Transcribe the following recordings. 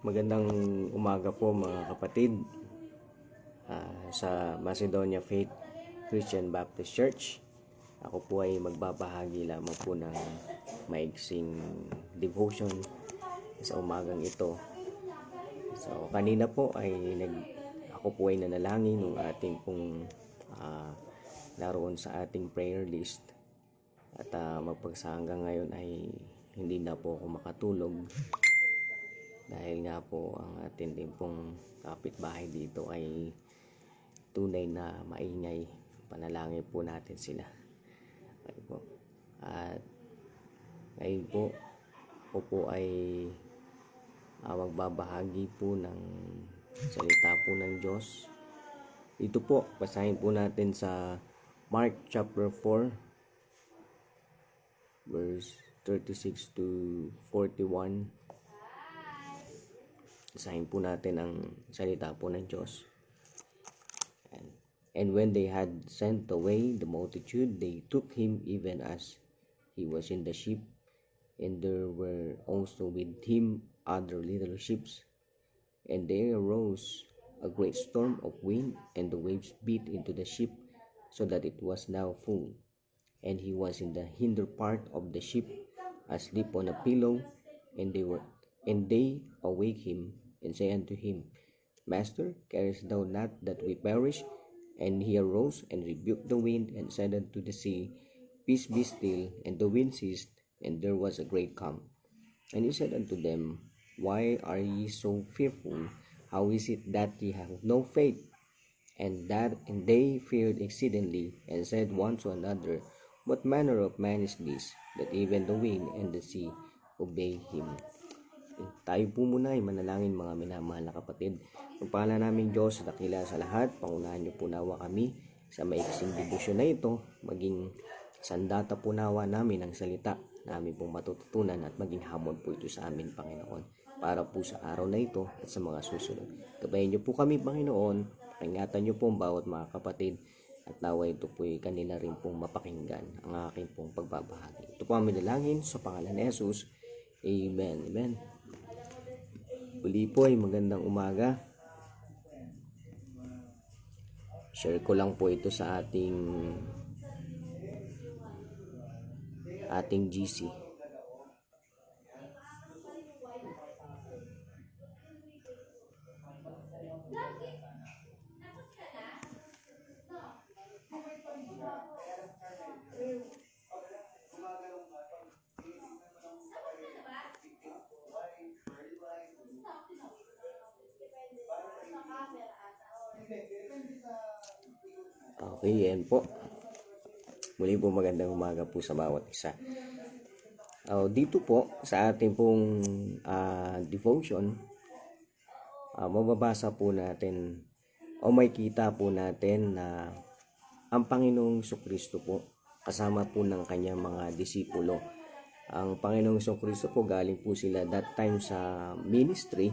Magandang umaga po mga kapatid sa Macedonia Faith Christian Baptist Church. Ako po ay magbabahagi lamang po ng maiksing devotion sa umagang ito. So kanina po ay ako po ay nanalangin ng ating pong naroon sa ating prayer list. At hanggang ngayon ay hindi na po ako makatulog. Dahil nga po ang atin din pong kapitbahay dito ay tunay na maingay. Panalangin po natin sila. Okay po. At ngayon po, ako po ay magbabahagi po ng salita po ng Diyos. Ito po, basahin po natin sa Mark chapter 4 verse 36 to 41. Basahin po natin ang salita po ng Diyos. And when they had sent away the multitude, they took him even as he was in the ship, and there were also with him other little ships. And there arose a great storm of wind, and the waves beat into the ship, so that it was now full. And he was in the hinder part of the ship, asleep on a pillow, and they awake him, and say unto him, Master, carest thou not that we perish? And he arose and rebuked the wind, and said unto the sea, Peace, be still. And the wind ceased, and there was a great calm. And he said unto them, Why are ye so fearful? How is it that ye have no faith? And they feared exceedingly, and said one to another, What manner of man is this, that even the wind and the sea obey him? Tayo po muna ay manalangin, mga minamahal na kapatid. Ang pangalan namin Diyos, dakila sa lahat, pangunahan niyo po nawa kami sa maiksing debosyon na ito, maging sandata po nawa namin ang salita namin pong matututunan at maging hamon po ito sa amin, Panginoon, para po sa araw na ito at sa mga susunod. Gabayan niyo po kami, Panginoon, pakingatan niyo po ang bawat mga kapatid, at nawa ito po ay kanila rin pong mapakinggan ang aking pong pagbabahagi. Ito po ang minalangin sa pangalan ni Jesus. Amen. Amen. Uli po ay magandang umaga. Share ko lang po ito sa ating GC. Okay, yan po. Muli po magandang umaga po sa bawat isa. Dito po sa ating pong devotion, mababasa po natin o makikita po natin na ang Panginoong Jesucristo po kasama po ng kanyang mga disipulo. Ang Panginoong Jesucristo po galing po sila that time sa ministry,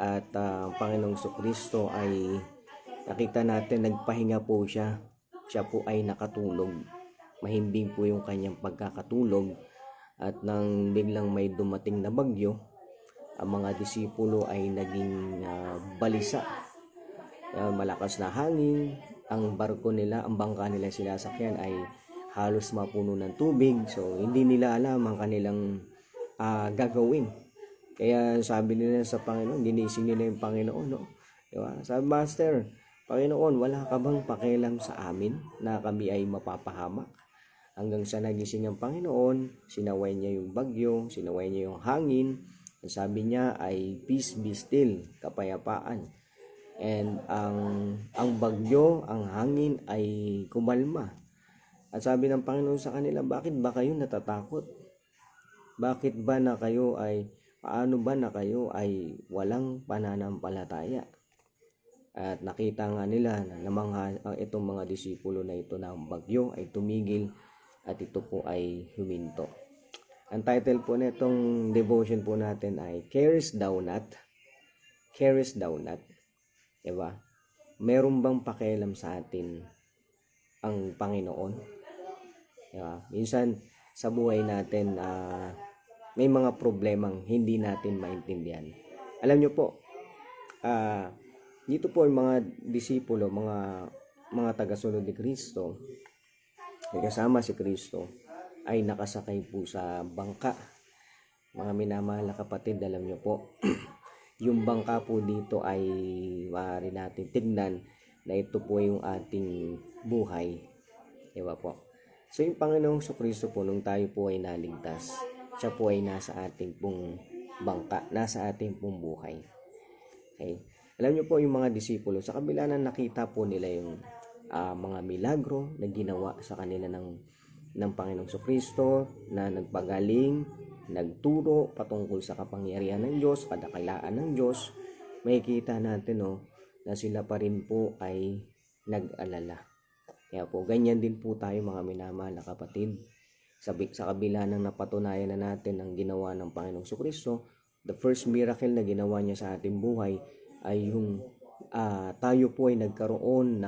at ang Panginoong Jesucristo ay nakita natin nagpahinga po siya. Siya po ay nakatulog. Mahimbing po yung kanyang pagkakatulog, at nang biglang may dumating na bagyo, ang mga disipulo ay naging balisa. Malakas na hangin, ang barko nila, ang bangka nila sinasakyan ay halos mapuno ng tubig. So hindi nila alam ang kanilang gagawin. Kaya sabi nila sa Panginoon, ginising nila yung Panginoon, no? Diba? Sabi, Master, Panginoon, wala ka bang pakialam sa amin na kami ay mapapahamak? Hanggang sa nagising ang Panginoon, sinaway niya yung bagyo, sinaway niya yung hangin. Ang sabi niya ay, Peace, be still, kapayapaan. And ang bagyo, ang hangin ay kumalma. At sabi ng Panginoon sa kanila, bakit ba kayo natatakot? Bakit ba na kayo ay, paano ba na kayo ay walang pananampalataya? At nakita nga nila na itong mga disipulo na ito na ang bagyo ay tumigil at ito po ay huminto. Ang title po na itong devotion po natin ay Carest Thou Not? Carest Thou Not? Diba? Meron bang pakialam sa atin ang Panginoon? Diba? Minsan sa buhay natin may mga problemang hindi natin maintindihan. Alam nyo po, dito po yung mga disipulo, mga tagasunod ni Kristo, ay kasama si Kristo, ay nakasakay po sa bangka. Mga minamahal na kapatid, alam nyo po, yung bangka po dito ay maaari natin tignan na ito po yung ating buhay. Diba po? So yung Panginoong Kristo po, nung tayo po ay naligtas, siya po ay nasa ating pong bangka, nasa ating pong buhay. Okay? Alam niyo po yung mga disipulo, sa kabila na nakita po nila yung mga milagro na ginawa sa kanila ng Panginoong Kristo, na nagpagaling, nagturo patungkol sa kapangyarihan ng Diyos, kadakalaan ng Diyos, makikita natin na sila pa rin po ay nag-alala. Kaya po, ganyan din po tayo mga minamahal na kapatid. Sa kabila ng napatunayan na natin ang ginawa ng Panginoong Kristo, the first miracle na ginawa niya sa ating buhay ay yung tayo po ay nagkaroon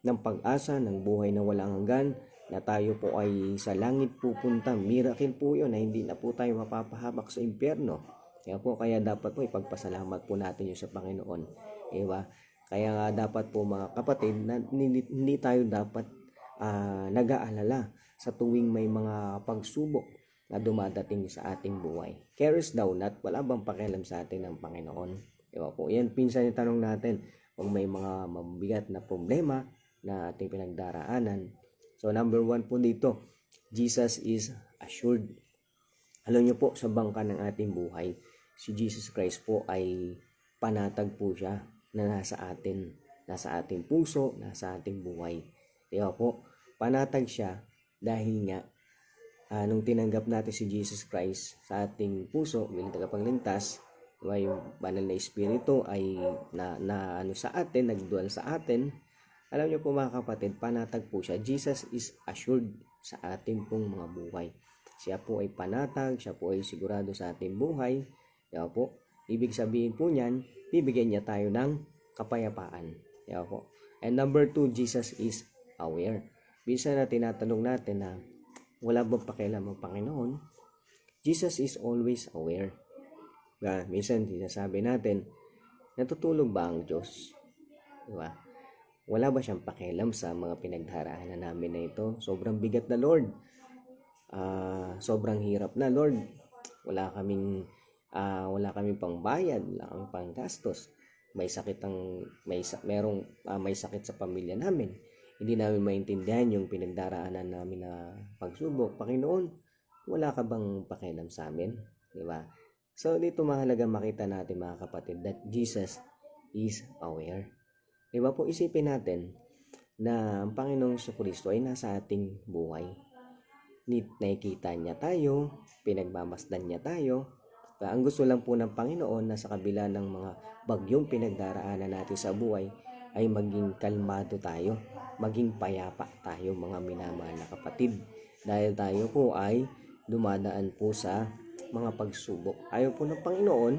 ng pag-asa, ng buhay na walang hanggan, na tayo po ay sa langit pupunta. Miracle po yun, na hindi na po tayo mapapahamak sa impyerno. Kaya dapat po ipagpasalamat po natin yun sa Panginoon. Diba? Kaya nga dapat po mga kapatid, na hindi tayo dapat nag-aalala sa tuwing may mga pagsubok na dumadating sa ating buhay. Carest thou not? Wala bang pakialam sa atin ng Panginoon? Diba po? Yan, pinsan yung tanong natin, kung may mga mabigat na problema na ating pinagdaraanan. So, number 1 po dito, Jesus is assured. Alam nyo po, sa bangka ng ating buhay, si Jesus Christ po ay panatag po siya na nasa ating puso, nasa ating buhay. Diba po? Panatag siya dahil nga nung tinanggap natin si Jesus Christ sa ating puso bilang tagapagligtas, diba, yung banal na espiritu ay na sa atin, nagdual sa atin. Alam niyo po mga kapatid, panatag po siya. Jesus is assured sa ating pong mga buhay. Siya po ay panatag, siya po ay sigurado sa ating buhay. Diba po? Ibig sabihin po niyan, bibigyan niya tayo ng kapayapaan. Diba po? And number 2, Jesus is aware. Minsan na tinatanong natin na wala bang pakialam ang Panginoon? Jesus is always aware. Diba? Minsan sinasabi natin, natutulog ba ang Diyos? Diba? Wala ba siyang pakialam sa mga pinagdaraanan namin na ito? Sobrang bigat na, Lord. Sobrang hirap na, Lord. Wala kaming pangbayad, wala kaming panggastos. May sakit may sakit sa pamilya namin. Hindi namin maintindihan yung pinagdaraanan namin na pagsubok. Panginoon, wala ka bang pakialam sa amin? Di ba? So dito mahalaga makita natin mga kapatid that Jesus is aware. Diba po, isipin natin na ang Panginoong Kristo ay nasa ating buhay. Nakikita niya tayo, pinagmamasdan niya tayo. Ang gusto lang po ng Panginoon na sa kabila ng mga bagyong pinagdaraanan natin sa buhay ay maging kalmado tayo, maging payapa tayo mga minamahal na kapatid. Dahil tayo po ay dumadaan po sa mga pagsubok. Ayaw po ng Panginoon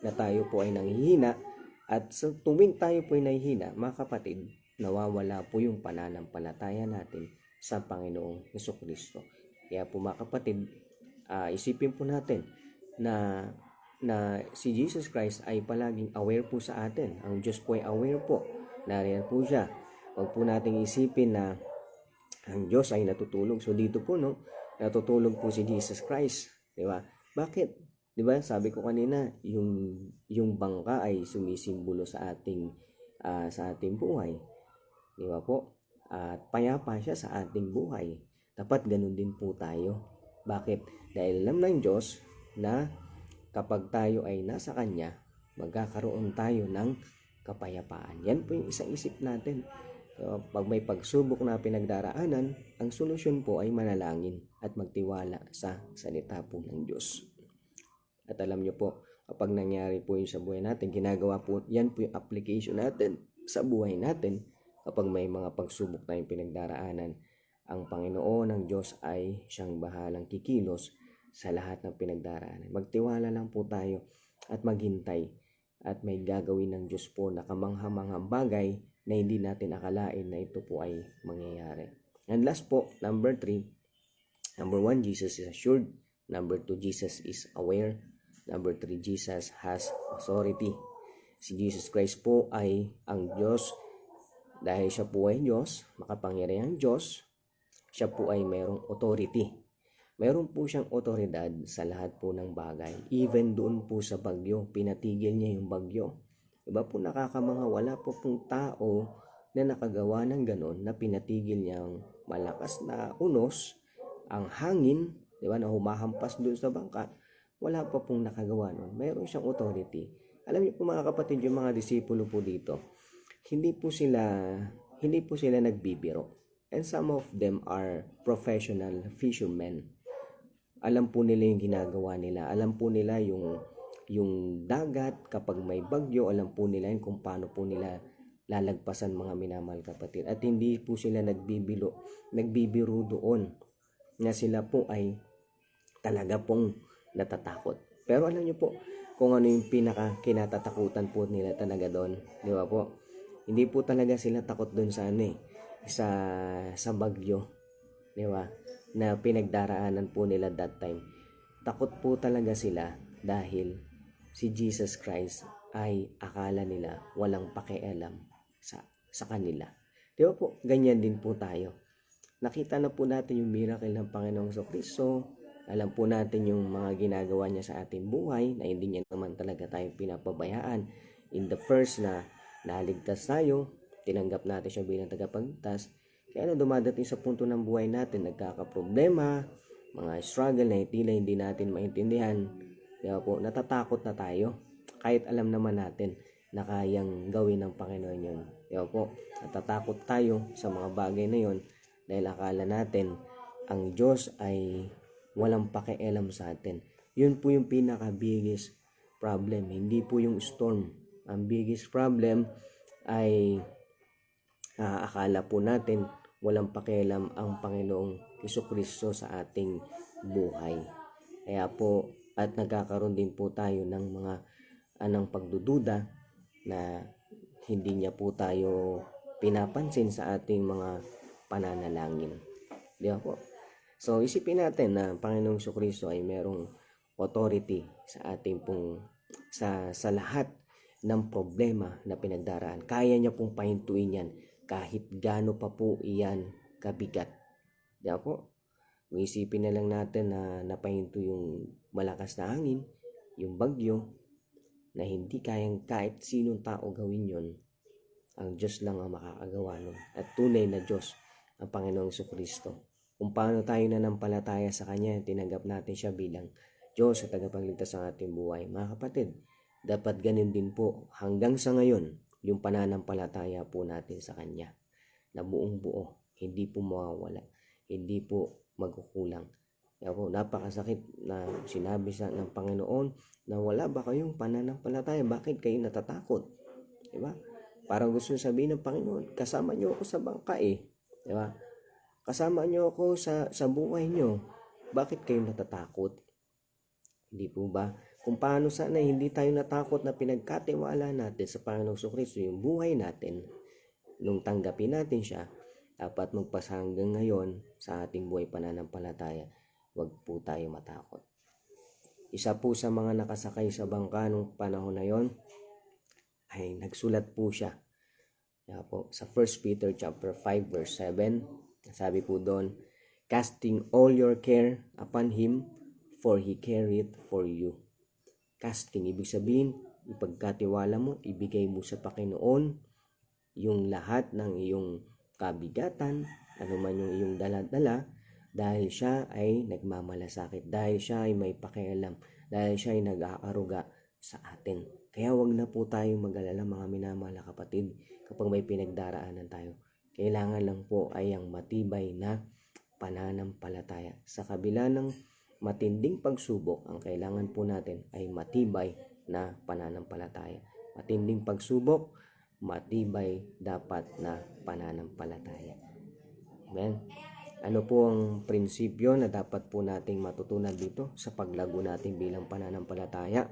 na tayo po ay nanghihina. At sa tuwing tayo po ay nahihina, mga kapatid, nawawala po yung pananampalataya natin sa Panginoong Kristo. Kaya po mga kapatid, isipin po natin na si Jesus Christ ay palaging aware po sa atin. Ang Diyos po ay aware po. Nariyan po siya. Huwag po nating isipin na ang Diyos ay natutulog. So dito po, natutulog po si Jesus Christ. Diba? Bakit? Diba? Sabi ko kanina, yung bangka ay sumisimbolo sa ating buhay. Diba po? At payapa siya sa ating buhay. Dapat ganun din po tayo. Bakit? Dahil alam ng Diyos na kapag tayo ay nasa Kanya, magkakaroon tayo ng kapayapaan. Yan po yung isang isip natin. So, pag may pagsubok na pinagdaraanan, ang solusyon po ay manalangin at magtiwala sa salita po ng Diyos. At alam nyo po, kapag nangyari po yun sa buhay natin, ginagawa po, yan po yung application natin sa buhay natin. Kapag may mga pagsubok tayong pinagdaraanan, ang Panginoon ng Diyos ay siyang bahalang kikilos sa lahat ng pinagdaraanan. Magtiwala lang po tayo at maghintay. At may gagawin ng Diyos po na kamangha-manghang bagay na hindi natin akalain na ito po ay mangyayari. And last po, number 3, number 1, Jesus is assured. Number 2, Jesus is aware. Number 3, Jesus has authority. Si Jesus Christ po ay ang Diyos. Dahil siya po ay Diyos, makapangyarihang Diyos, siya po ay mayroong authority. Mayroon po siyang otoridad sa lahat po ng bagay. Even doon po sa bagyo, pinatigil niya yung bagyo. Diba po, nakakamangha, wala po pong tao na nakagawa ng ganon na pinatigil niyang malakas na unos, ang hangin, diba, na humahampas doon sa bangka. Wala pa pong nakagawa nun. Mayroon siyang authority. Alam niyo po mga kapatid, yung mga disipulo po dito, hindi po sila nagbibiro. And some of them are professional fishermen. Alam po nila yung ginagawa nila. Alam po nila yung dagat kapag may bagyo. Alam po nila yun kung paano po nila lalagpasan, mga minamahal kapatid. At hindi po sila nagbibiro doon na sila po ay talaga pong natatakot. Pero alam niyo po kung ano yung pinaka kinatatakutan po nila talaga doon. Di ba po? Hindi po talaga sila takot doon sa sa bagyo. Di ba? Na pinagdaraanan po nila that time. Takot po talaga sila dahil si Jesus Christ ay akala nila walang pakialam sa kanila. Di ba po? Ganyan din po tayo. Nakita na po natin yung miracle ng Panginoong Kristo. Alam po natin yung mga ginagawa niya sa ating buhay na hindi niya naman talaga tayo pinapabayaan. In the first na naligtas tayo, tinanggap natin siya bilang tagapagligtas. Kaya dumadating sa punto ng buhay natin, nagkakaproblema, mga struggle na tila hindi natin maintindihan. Kaya po, natatakot na tayo. Kahit alam naman natin na kayang gawin ng Panginoon yun. Kaya po, natatakot tayo sa mga bagay na yun dahil akala natin ang Diyos ay walang pakialam sa atin. Yun po yung pinaka-biggest problem. Hindi po yung storm. Ang biggest problem ay akala po natin walang pakialam ang Panginoong Jesucristo sa ating buhay. Kaya po, at nagkakaroon din po tayo ng mga anong pagdududa na hindi niya po tayo pinapansin sa ating mga pananalangin. Di ba po? So, isipin natin na Panginoong Jesucristo ay merong authority sa ating pong sa lahat ng problema na pinagdaraan. Kaya niya pong pahintuin yan kahit gaano pa po iyan kabigat. Di ba po? Isipin na lang natin na napahinto yung malakas na hangin, yung bagyo, na hindi kayang kahit sinong tao gawin yon. Ang Diyos lang ang makakagawa nun. At tunay na Diyos ang Panginoong Jesucristo. Kung paano tayo nanampalataya sa Kanya, tinanggap natin siya bilang Diyos at tagapagligtas ng ating buhay. Mga kapatid, dapat ganun din po hanggang sa ngayon yung pananampalataya po natin sa Kanya na buong buo, hindi po mawawala, hindi po magkukulang. Kaya po, napakasakit na sinabi ng Panginoon na wala ba kayong pananampalataya? Bakit kayo natatakot? Diba? Parang gusto sabihin ng Panginoon, kasama niyo ako sa bangka Diba? Kasama niyo ako sa buhay niyo. Bakit kayo natatakot? Hindi po ba? Kung paano sana hindi tayo natakot na pinagkatiwala natin sa Panginoong Jesucristo yung buhay natin, nung tanggapin natin siya, dapat magpasa hanggang ngayon sa ating buhay pananampalataya. Huwag po tayo matakot. Isa po sa mga nakasakay sa bangka nung panahon na yon ay nagsulat po siya. Kaya po, sa 1 Peter chapter 5 verse 7, sabi po doon, casting all your care upon Him, for He careth for you. Casting, ibig sabihin, ipagkatiwala mo, ibigay mo sa Panginoon yung lahat ng iyong kabigatan, ano man yung iyong dala-dala, dahil siya ay nagmamalasakit, dahil siya ay may pakialam, dahil siya ay nag-aaruga sa atin. Kaya wag na po tayong mag-alala, mga minamahal na kapatid, kapag may pinagdaraanan tayo. Kailangan lang po ay ang matibay na pananampalataya. Sa kabila ng matinding pagsubok, ang kailangan po natin ay matibay na pananampalataya. Matinding pagsubok, matibay dapat na pananampalataya. Amen. Ano po ang prinsipyo na dapat po nating matutunan dito sa paglago natin bilang pananampalataya?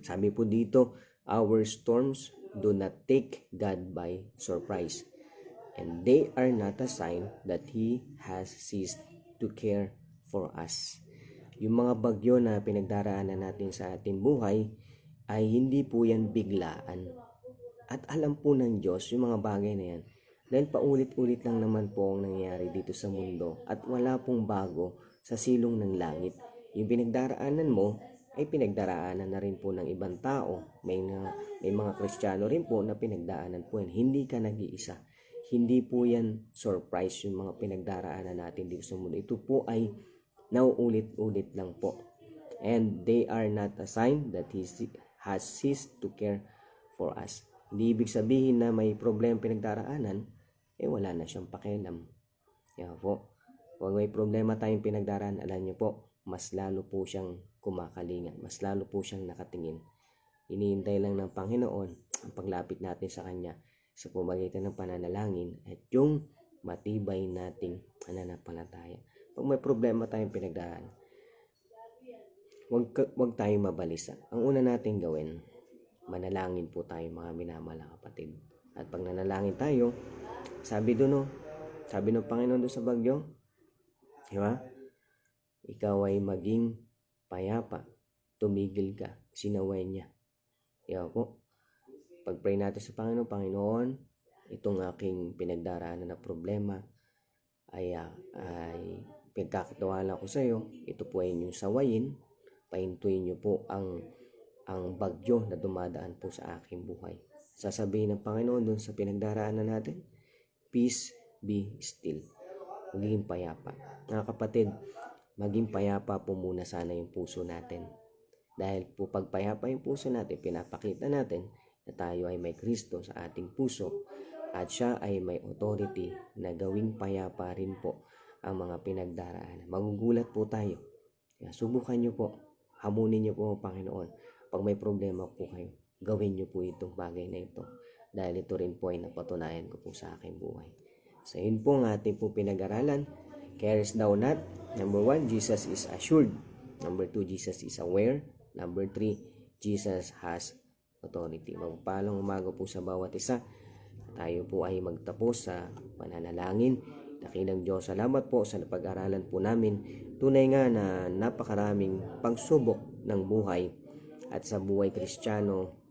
Sabi po dito, our storms do not take God by surprise, and they are not a sign that He has ceased to care for us. Yung mga bagyo na pinagdaraanan natin sa ating buhay ay hindi po yan biglaan. At alam po ng Diyos yung mga bagay na yan. Dahil paulit-ulit lang naman po ang nangyayari dito sa mundo at wala pong bago sa silong ng langit. Yung pinagdaraanan mo ay pinagdaraanan na rin po ng ibang tao. May mga Kristiyano rin po na pinagdaanan po yan. Hindi ka nag-iisa. Hindi po yan surprise yung mga pinagdaraanan natin dito sa mundo. Ito po ay nauulit-ulit lang po. And they are not a sign that He has ceased to care for us. Hindi ibig sabihin na may problema pinagdaraanan, wala na siyang pakialam. Kaya po, pag may problema tayong pinagdaraanan, alam niyo po, mas lalo po siyang kumakalinga, mas lalo po siyang nakatingin. Iniintay lang ng Panginoon ang paglapit natin sa Kanya sa pamamagitan ng pananalangin at yung matibay nating pananampalataya. Pag may problema tayong pinagdaraanan, wag tayong mabalisa. Ang una nating gawin, manalangin po tayo mga minamahal kapatid. At pag nanalangin tayo, sabi ng Panginoon doon sa bagyo, di ba? Ikaw ay maging payapa, tumigil ka, sinaway niya. Di ba po? Pag-pray natin sa Panginoon, itong aking pinagdaraanan na problema ay pagkakatawanan ko sa iyo, ito po ay inyong sawayin, pahintuin niyo po ang bagyo na dumadaan po sa aking buhay. Sasabihin ng Panginoon doon sa pinagdaraanan natin, peace be still. Maging payapa. Mga kapatid, maging payapa po muna sana yung puso natin. Dahil po pag payapa yung puso natin, pinapakita natin na tayo ay may Kristo sa ating puso at siya ay may authority na gawing payapa rin po ang mga pinagdaraanan. Magugulat po tayo. Kaya subukan nyo po. Hamunin nyo po ang Panginoon. Pag may problema po kayo, gawin nyo po itong bagay na ito. Dahil ito rin po ay napatunayan ko po sa aking buhay. So yun po ang ating po pinag-aralan. Carest thou not? Number 1, Jesus is assured. Number 2, Jesus is aware. Number 3, Jesus has authority. Magpalang umaga po sa bawat isa. Tayo po ay magtapos sa pananalangin. Dakilang Diyos, salamat po sa pag-aralan po namin. Tunay nga na napakaraming pagsubok ng buhay at sa buhay Kristiyano,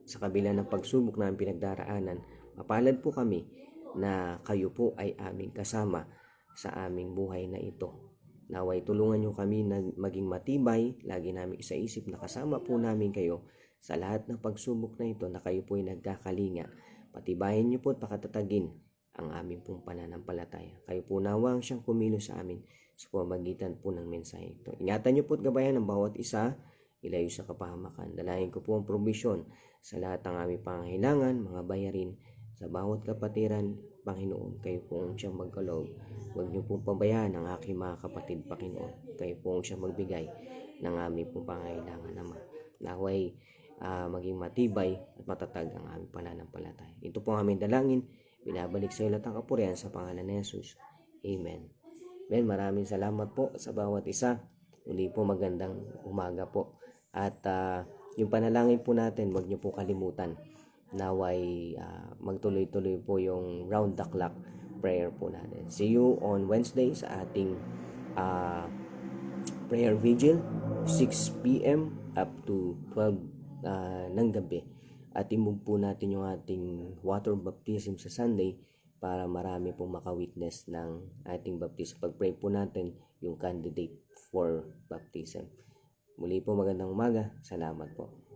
sa kabila ng pagsubok na pinagdaraanan, mapalad po kami na kayo po ay aming kasama sa aming buhay na ito. Naway tulungan nyo kami na maging matibay, lagi namin isaisip na kasama po namin kayo sa lahat ng pagsubok na ito na kayo po ay nagkakalinga. Patibayin nyo po at pakatatagin ang aming pong pananampalataya. Kayo po nawang siyang kumilos sa amin sa pamamagitan po ng mensahe ito. Ingatan nyo po at gabayan ng bawat isa, ilayo sa kapahamakan. Dalahin ko po ang provision sa lahat ng aming pangangailangan, mga bayarin, sa bawat kapatiran, Panginoon. Kayo po ang siyang magkaloob. Huwag niyo pong pabayaan ang aking mga kapatid, Panginoon. Kayo po ang siyang magbigay ng aming pong pangangailangan naman. Naway maging matibay at matatag ang aming pananampalataya. Ito po ang aming dalangin. Binabalik sa iyo lahat ang kapurihan sa pangalan ni Jesus. Amen. Amen. Maraming salamat po sa bawat isa. Uli po magandang umaga po. At yung panalangin po natin, huwag niyo po kalimutan. Naway magtuloy-tuloy po yung round the clock prayer po natin. See you on Wednesday sa ating prayer vigil, 6 p.m. up to 12 ng gabi. At imove po natin yung ating water baptism sa Sunday para marami pong makawitness ng ating baptism. Pag-pray po natin yung candidate for baptism. Muli po magandang umaga. Salamat po.